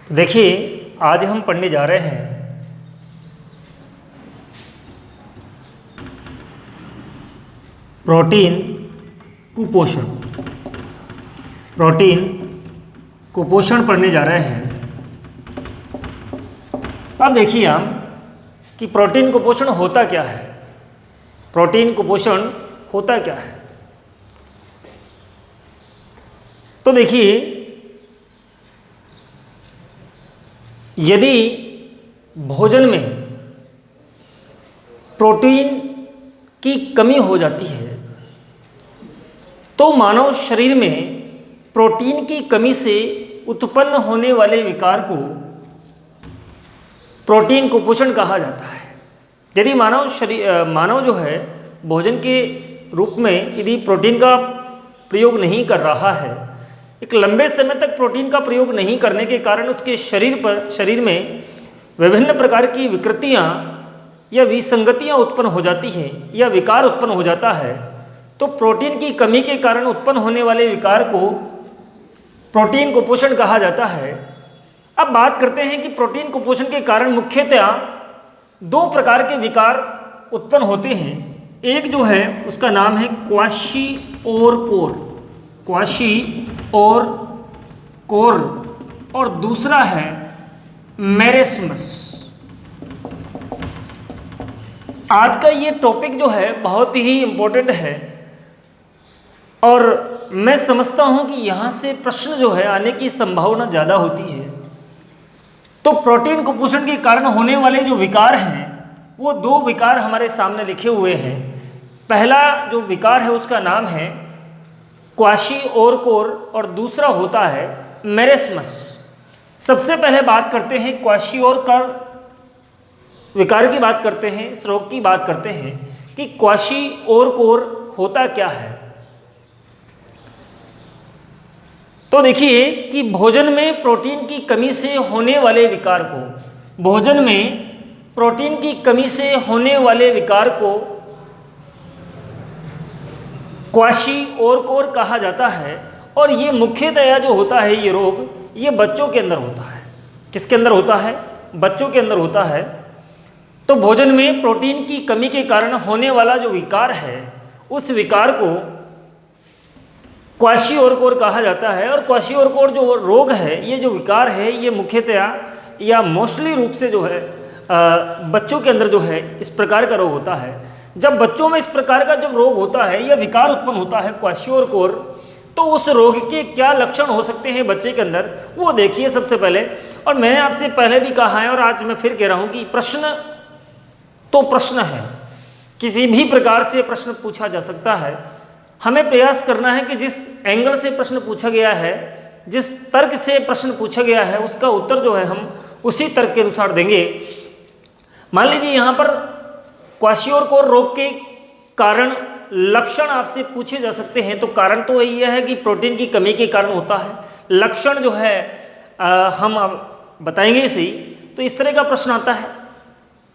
देखिए, आज हम पढ़ने जा रहे हैं प्रोटीन कुपोषण। प्रोटीन कुपोषण पढ़ने जा रहे हैं। अब देखिए हम कि प्रोटीन कुपोषण होता क्या है। प्रोटीन कुपोषण होता क्या है, तो देखिए, यदि भोजन में प्रोटीन की कमी हो जाती है तो मानव शरीर में प्रोटीन की कमी से उत्पन्न होने वाले विकार को प्रोटीन कुपोषण कहा जाता है। यदि मानव जो है भोजन के रूप में यदि प्रोटीन का प्रयोग नहीं कर रहा है, एक लंबे समय तक प्रोटीन का प्रयोग नहीं करने के कारण उसके शरीर में विभिन्न प्रकार की विकृतियां या विसंगतियां उत्पन्न हो जाती हैं या विकार उत्पन्न हो जाता है, तो प्रोटीन की कमी के कारण उत्पन्न होने वाले विकार को प्रोटीन कुपोषण कहा जाता है। अब बात करते हैं कि प्रोटीन कुपोषण के कारण मुख्यतया दो प्रकार के विकार उत्पन्न होते हैं। एक जो है उसका नाम है क्वाशिओरकोर, क्वाशिओरकोर, और दूसरा है मेरेस्मस। आज का ये टॉपिक जो है बहुत ही इम्पोर्टेंट है और मैं समझता हूँ कि यहाँ से प्रश्न जो है आने की संभावना ज़्यादा होती है। तो प्रोटीन कुपोषण के कारण होने वाले जो विकार हैं वो दो विकार हमारे सामने लिखे हुए हैं। पहला जो विकार है उसका नाम है क्वाशिओरकोर और दूसरा होता है मेरेस्मस। सबसे पहले बात करते हैं क्वाशिओरकोर विकार की बात करते हैं, इस रोग की बात करते हैं कि क्वाशिओरकोर होता क्या है। तो देखिए कि भोजन में प्रोटीन की कमी से होने वाले विकार को, भोजन में प्रोटीन की कमी से होने वाले विकार को क्वाशिओरकोर कहा जाता है। और ये मुख्यतया जो होता है ये रोग, ये बच्चों के अंदर होता है। किसके अंदर होता है? बच्चों के अंदर होता है। तो भोजन में प्रोटीन की कमी के कारण होने वाला जो विकार है उस विकार को क्वाशिओरकोर कहा जाता है। और क्वाशिओरकोर जो रोग है, ये जो विकार है, ये मुख्यतया या मोस्टली रूप से जो है बच्चों के अंदर जो है इस प्रकार का रोग होता है। जब बच्चों में इस प्रकार का जब रोग होता है या विकार उत्पन्न होता है क्वाशिओरकोर, तो उस रोग के क्या लक्षण हो सकते हैं बच्चे के अंदर, वो देखिए सबसे पहले। और मैंने आपसे पहले भी कहा है और आज मैं फिर कह रहा हूँ कि प्रश्न तो प्रश्न है, किसी भी प्रकार से प्रश्न पूछा जा सकता है। हमें प्रयास करना है कि जिस एंगल से प्रश्न पूछा गया है, जिस तर्क से प्रश्न पूछा गया है, उसका उत्तर जो है हम उसी तर्क के अनुसार देंगे। मान लीजिए यहाँ पर क्वाशिओरकोर रोग के कारण लक्षण आपसे पूछे जा सकते हैं। तो कारण तो यह है कि प्रोटीन की कमी के कारण होता है। लक्षण जो है हम अब बताएंगे सही। तो इस तरह का प्रश्न आता है,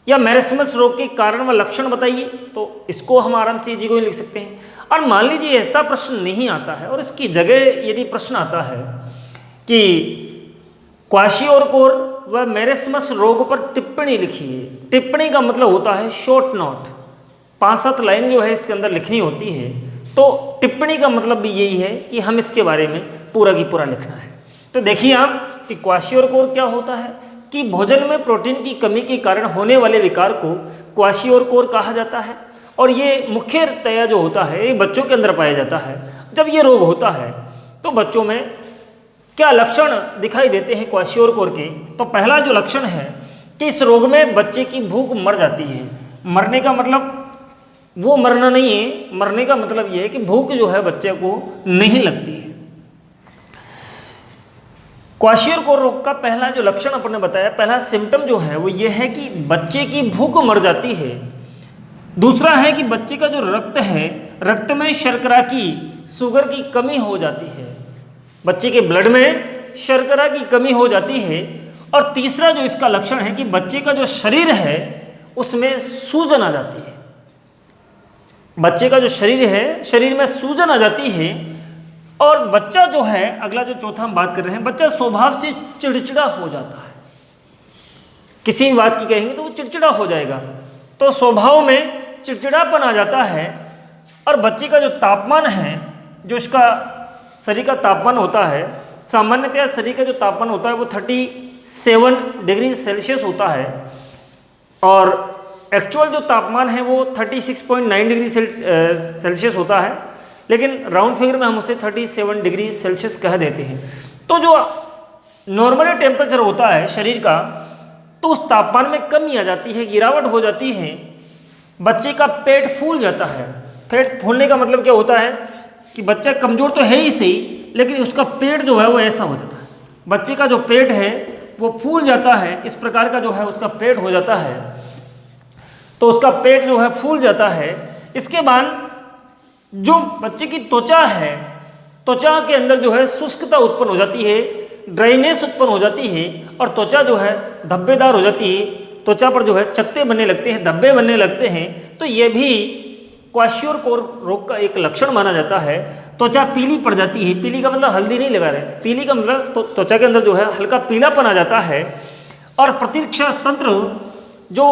या मेरेस्मस रोग के कारण व लक्षण बताइए, तो इसको हम आराम से इजी को ही लिख सकते हैं। और मान लीजिए ऐसा प्रश्न नहीं आता है और इसकी जगह यदि प्रश्न आता है कि क्वाशिओरकोर व मेरेस्मस रोग पर टिप्पणी लिखिए। टिप्पणी का मतलब होता है शॉर्ट नोट, 5-7 लाइन जो है इसके अंदर लिखनी होती है। तो टिप्पणी का मतलब भी यही है कि हम इसके बारे में पूरा की पूरा लिखना है। तो देखिए आप कि क्वाशिओरकोर क्या होता है कि भोजन में प्रोटीन की कमी के कारण होने वाले विकार को क्वाशिओरकोर कहा जाता है। और ये मुख्यतया जो होता है ये बच्चों के अंदर पाया जाता है। जब ये रोग होता है तो बच्चों में क्या लक्षण दिखाई देते हैं क्वाशिओरकोर के? तो पहला जो लक्षण है कि इस रोग में बच्चे की भूख मर जाती है। मरने का मतलब वो मरना नहीं है, मरने का मतलब ये है कि भूख जो है बच्चे को नहीं लगती है। क्वाशिओरकोर रोग का पहला जो लक्षण अपन ने बताया, पहला सिम्टम जो है वो ये है कि बच्चे की भूख मर जाती है। दूसरा है कि बच्चे का जो रक्त है, रक्त में शर्करा की, शुगर की कमी हो जाती है। बच्चे के ब्लड में शर्करा की कमी हो जाती है। और तीसरा जो इसका लक्षण है कि बच्चे का जो शरीर है उसमें सूजन आ जाती है। बच्चे का जो शरीर है, शरीर में सूजन आ जाती है। और बच्चा जो है, अगला जो चौथा हम बात कर रहे हैं, बच्चा स्वभाव से चिड़चिड़ा हो जाता है। किसी भी बात की कहेंगे तो वो चिड़चिड़ा हो जाएगा, तो स्वभाव में चिड़चिड़ापन आ जाता है। और बच्चे का जो तापमान है, जो इसका शरीर का तापमान होता है, सामान्यतः शरीर का जो तापमान होता है वो 37 डिग्री सेल्सियस होता है, और एक्चुअल जो तापमान है वो 36.9 डिग्री सेल्सियस होता है, लेकिन राउंड फिगर में हम उसे 37 डिग्री सेल्सियस कह देते हैं। तो जो नॉर्मली टेम्परेचर होता है शरीर का, तो उस तापमान में कमी आ जाती है, गिरावट हो जाती है, बच्चे का पेट फूल जाता है। पेट फूलने का मतलब क्या होता है कि बच्चा कमज़ोर तो है ही सही, लेकिन उसका पेट जो है वो ऐसा हो जाता है, बच्चे का जो पेट है वो फूल जाता है, इस प्रकार का जो है उसका पेट हो जाता है। तो उसका पेट जो है फूल जाता है। इसके बाद जो बच्चे की त्वचा है, त्वचा के अंदर जो है शुष्कता उत्पन्न हो जाती है, ड्राइनेस उत्पन्न हो जाती है, और त्वचा जो है धब्बेदार हो जाती है, त्वचा पर जो है चकत्ते बनने लगते हैं, धब्बे बनने लगते हैं। तो ये भी क्वाशियोरकोर रोग का एक लक्षण माना जाता है। त्वचा पीली पड़ जाती है, पीली का मतलब हल्दी नहीं लगा रहे, पीली का मतलब तो त्वचा के अंदर जो है हल्का पीलापन आ जाता है। और प्रतिरक्षा तंत्र, जो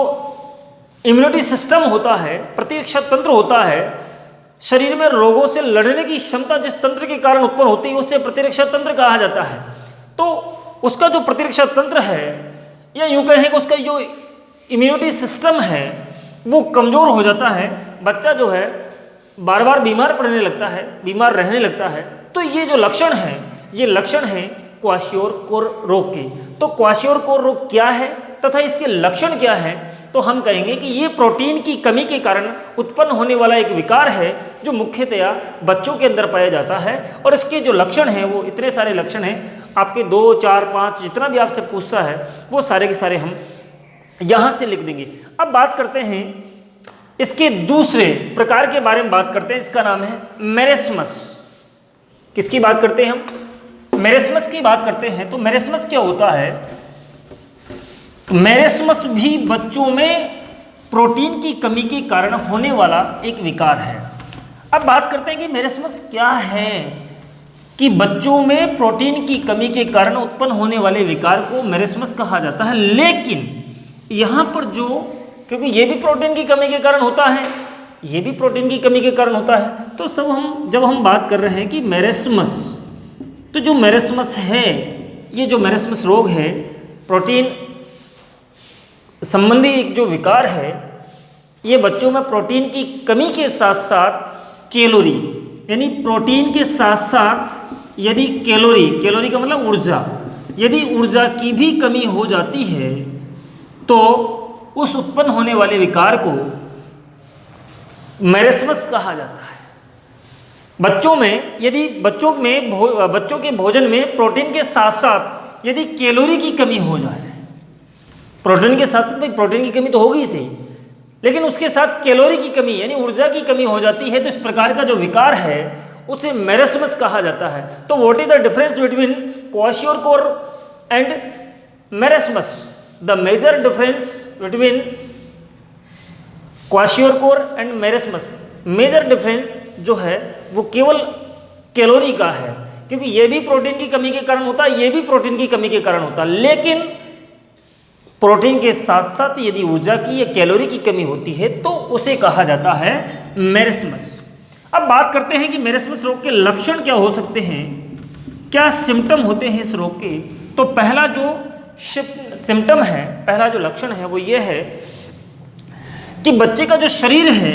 इम्यूनिटी सिस्टम होता है, प्रतिरक्षा तंत्र होता है, शरीर में रोगों से लड़ने की क्षमता जिस तंत्र के कारण उत्पन्न होती है उसे प्रतिरक्षा तंत्र कहा जाता है। तो उसका जो प्रतिरक्षा तंत्र है, या यूँ कहें कि उसका जो इम्यूनिटी सिस्टम है वो कमज़ोर हो जाता है, बच्चा जो है बार बार बीमार पड़ने लगता है, बीमार रहने लगता है। तो ये जो लक्षण है, ये लक्षण है क्वाशियोरकोर रोग के। तो क्वाशियोरकोर रोग क्या है तथा इसके लक्षण क्या है, तो हम कहेंगे कि ये प्रोटीन की कमी के कारण उत्पन्न होने वाला एक विकार है, जो मुख्यतया बच्चों के अंदर पाया जाता है। और इसके जो लक्षण हैं वो इतने सारे लक्षण हैं, आपके 2, 4, 5 जितना भी आपसे पूछता है वो सारे के सारे हम यहाँ से लिख देंगे। अब बात करते हैं इसके दूसरे प्रकार के बारे में बात करते हैं, इसका नाम है मेरेस्मस। किसकी बात करते हैं हम? मेरेस्मस की बात करते हैं। तो मेरेस्मस क्या होता है? मेरेस्मस भी बच्चों में प्रोटीन की कमी के कारण होने वाला एक विकार है। अब बात करते हैं कि मेरेस्मस क्या है, कि बच्चों में प्रोटीन की कमी के कारण उत्पन्न होने वाले विकार को मेरेस्मस कहा जाता है। लेकिन यहाँ पर जो, क्योंकि ये भी प्रोटीन की कमी के कारण होता है, ये भी प्रोटीन की कमी के कारण होता है, तो जब हम बात कर रहे हैं कि मेरेस्मस, तो जो मेरेस्मस है, ये जो मेरेस्मस रोग है, प्रोटीन संबंधी एक जो विकार है, ये बच्चों में प्रोटीन की कमी के साथ साथ कैलोरी, यानी प्रोटीन के साथ साथ यदि कैलोरी का मतलब ऊर्जा, यदि ऊर्जा की भी कमी हो जाती है तो उस उत्पन्न होने वाले विकार को मेरेस्मस कहा जाता है। बच्चों में यदि बच्चों के भोजन में प्रोटीन के साथ साथ यदि कैलोरी की कमी हो जाए, प्रोटीन के साथ साथ भाई प्रोटीन की कमी तो होगी ही सही, लेकिन उसके साथ कैलोरी की कमी यानी ऊर्जा की कमी हो जाती है, तो इस प्रकार का जो विकार है उसे मेरेस्मस कहा जाता है। तो what is the difference between kwashiorkor and marasmus? The major difference between kwashiorkor and marasmus, major difference जो है वो केवल कैलोरी का है, क्योंकि ये भी प्रोटीन की कमी के कारण होता है, ये भी प्रोटीन की कमी के कारण होता है, लेकिन प्रोटीन के साथ साथ यदि ऊर्जा की या कैलोरी की कमी होती है तो उसे कहा जाता है मेरेस्मस। अब बात करते हैं कि मेरेस्मस रोग के लक्षण क्या हो सकते हैं, क्या सिम्टम होते हैं इस रोग के। तो पहला जो सिम्टम है, पहला जो लक्षण है वो ये है कि बच्चे का जो शरीर है,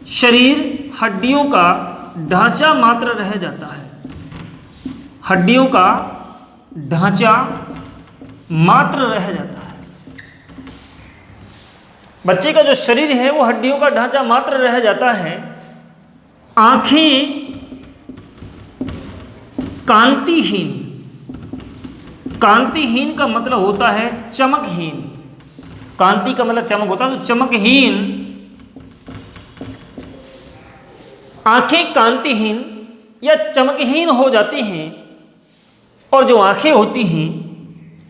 शरीर हड्डियों का ढांचा मात्र रह जाता है, हड्डियों का ढांचा मात्र रह जाता है। बच्चे का जो शरीर है वो हड्डियों का ढांचा मात्र रह जाता है। आंखें कांतिहीन, कांतिहीन का मतलब होता है चमकहीन, कांति का मतलब चमक होता है, तो चमकहीन, आंखें कांतिहीन या चमकहीन हो जाती हैं। और जो आंखें होती हैं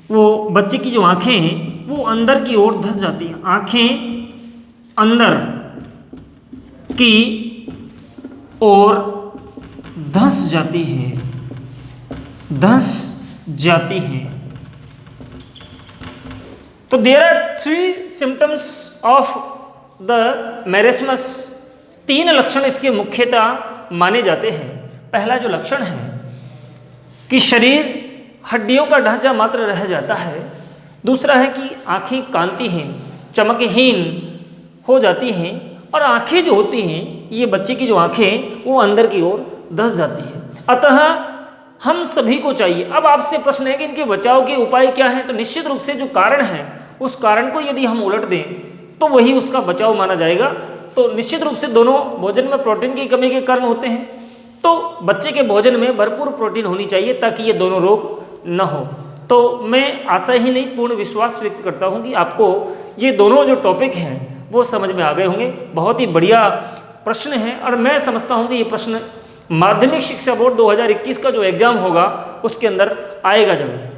वो बच्चे की जो आंखें हैं वो अंदर की ओर धंस जाती हैं, आंखें अंदर की ओर धंस जाती हैं, धंस जाती हैं। तो there are 3 symptoms of the marasmus. 3 लक्षण इसके मुख्यतः माने जाते हैं। पहला जो लक्षण है कि शरीर हड्डियों का ढांचा मात्र रह जाता है। दूसरा है कि आंखें कांतिहीन, चमकहीन हो जाती हैं, और आंखें जो होती हैं, ये बच्चे की जो आंखें वो अंदर की ओर धंस जाती हैं। अतः हम सभी को चाहिए, अब आपसे प्रश्न है कि इनके बचाव के उपाय क्या हैं। तो निश्चित रूप से जो कारण है उस कारण को यदि हम उलट दें तो वही उसका बचाव माना जाएगा। तो निश्चित रूप से दोनों भोजन में प्रोटीन की कमी के कारण होते हैं, तो बच्चे के भोजन में भरपूर प्रोटीन होनी चाहिए ताकि ये दोनों रोग न हो। तो मैं आशा ही नहीं पूर्ण विश्वास व्यक्त करता हूँ कि आपको ये दोनों जो टॉपिक हैं वो समझ में आ गए होंगे। बहुत ही बढ़िया प्रश्न है, और मैं समझता हूँ कि ये प्रश्न माध्यमिक शिक्षा बोर्ड 2021 का जो एग्ज़ाम होगा उसके अंदर आएगा जरूर।